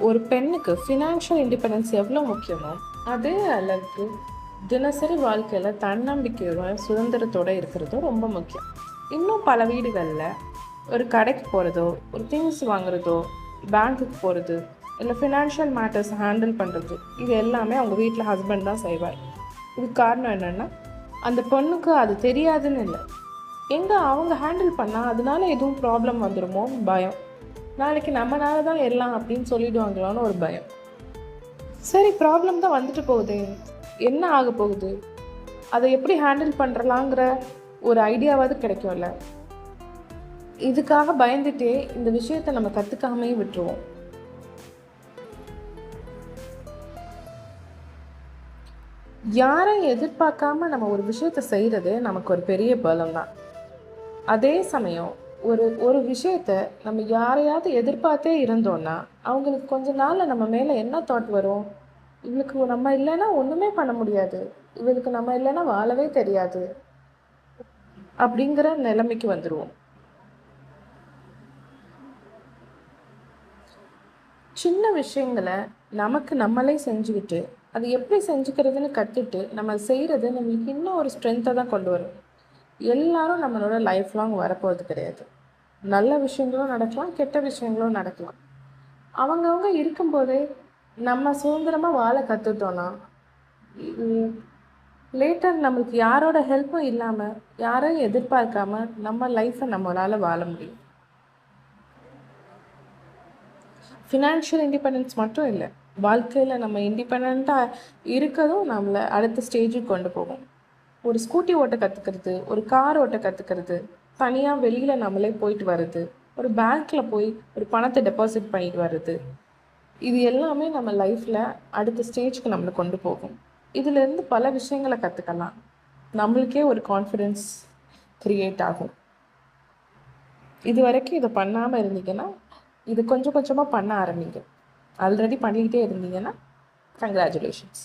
ஒரு பெண்ணுக்கு financial independence எவ்வளோ முக்கியமோ அதே அளவுக்கு தினசரி வாழ்க்கையில் தன்னம்பிக்கையோட சுதந்திரத்தோடு இருக்கிறதும் ரொம்ப முக்கியம். இன்னும் பல வீடுகளில் ஒரு கடைக்கு போகிறதோ, ஒரு திங்ஸ் வாங்குறதோ, பேங்க்குக்கு போகிறது, இல்லை ஃபினான்ஷியல் மேட்டர்ஸ் ஹேண்டில் பண்ணுறது, இது எல்லாமே அவங்க வீட்டில் ஹஸ்பண்ட் தான் செய்வார். இதுக்கு காரணம் என்னென்னா, அந்த பொண்ணுக்கு அது தெரியாதுன்னு இல்லை, எங்கே அவங்க ஹேண்டில் பண்ணால் அதனால எதுவும் ப்ராப்ளம் வந்துடுமோன்னு பயம், நாளைக்கு நம்மளால தான் எல்லாம் அப்படின்னு சொல்லிடுவாங்களான்னு ஒரு பயம். சரி, ப்ராப்ளம் தான் வந்துட்டு போகுது, என்ன ஆக போகுது, அதை எப்படி ஹேண்டில் பண்ணுறலாங்கிற ஒரு ஐடியாவாவது கிடைக்கும்ல. இதுக்காக பயந்துட்டே இந்த விஷயத்தை நம்ம கற்றுக்காமே விட்டுருவோம். யாரையும் எதிர்பார்க்காம நம்ம ஒரு விஷயத்தை செய்கிறது நமக்கு ஒரு பெரிய பலம் தான். அதே சமயம் ஒரு ஒரு விஷயத்த நம்ம யாரையாவது எதிர்பார்த்தே இருந்தோம்னா அவங்களுக்கு கொஞ்ச நாளில் நம்ம மேலே என்ன தாட் வரும், இவளுக்கு நம்ம இல்லைன்னா ஒன்றுமே பண்ண முடியாது, இவளுக்கு நம்ம இல்லைன்னா வாழவே தெரியாது அப்படிங்கிற நிலைமைக்கு வந்துடுவோம். சின்ன விஷயங்களை நமக்கு நம்மளே செஞ்சுக்கிட்டு அது எப்படி செஞ்சுக்கிறதுன்னு கற்றுட்டு நம்ம செய்கிறது நம்மளுக்கு இன்னும் ஒரு ஸ்ட்ரென்த்தை தான் கொண்டு வரும். எல்லாரும் நம்மளோட லைஃப் லாங் வரப்போகிறது கிடையாது. நல்ல விஷயங்களும் நடக்கலாம், கெட்ட விஷயங்களும் நடக்கலாம். அவங்கவுங்க இருக்கும்போதே நம்ம சுதந்திரமாக வாழ கற்றுட்டோன்னா லேட்டர் நம்மளுக்கு யாரோட ஹெல்ப்பும் இல்லாமல், யாரையும் எதிர்பார்க்காம நம்ம லைஃப்பை நம்மளால் வாழ முடியும். ஃபினான்ஷியல் இண்டிபெண்டன்ஸ் மட்டும் இல்லை, வாழ்க்கையில் நம்ம இண்டிபெண்ட்டாக இருக்கிறதும் நம்மளை அடுத்த ஸ்டேஜுக்கு கொண்டு போகும். ஒரு ஸ்கூட்டி ஓட்ட கற்றுக்கிறது, ஒரு கார் ஓட்ட கற்றுக்கிறது, தனியாக வெளியில் நம்மளே போயிட்டு வர்றது, ஒரு பேங்க்கில் போய் ஒரு பணத்தை டெபாசிட் பண்ணிட்டு வர்றது, இது எல்லாமே நம்ம லைஃப்பில் அடுத்த ஸ்டேஜ்க்கு நம்மளை கொண்டு போகும். இதிலேருந்து பல விஷயங்களை கற்றுக்கலாம். நம்மளுக்கே ஒரு கான்ஃபிடென்ஸ் க்ரியேட் ஆகும். இது வரைக்கும் இதை பண்ணாமல் இருந்தீங்கன்னா இது கொஞ்சம் கொஞ்சமாக பண்ண ஆரம்பிங்க. ஆல்ரெடி பண்ணிக்கிட்டே இருந்தீங்கன்னா கங்க்ராச்சுலேஷன்ஸ்.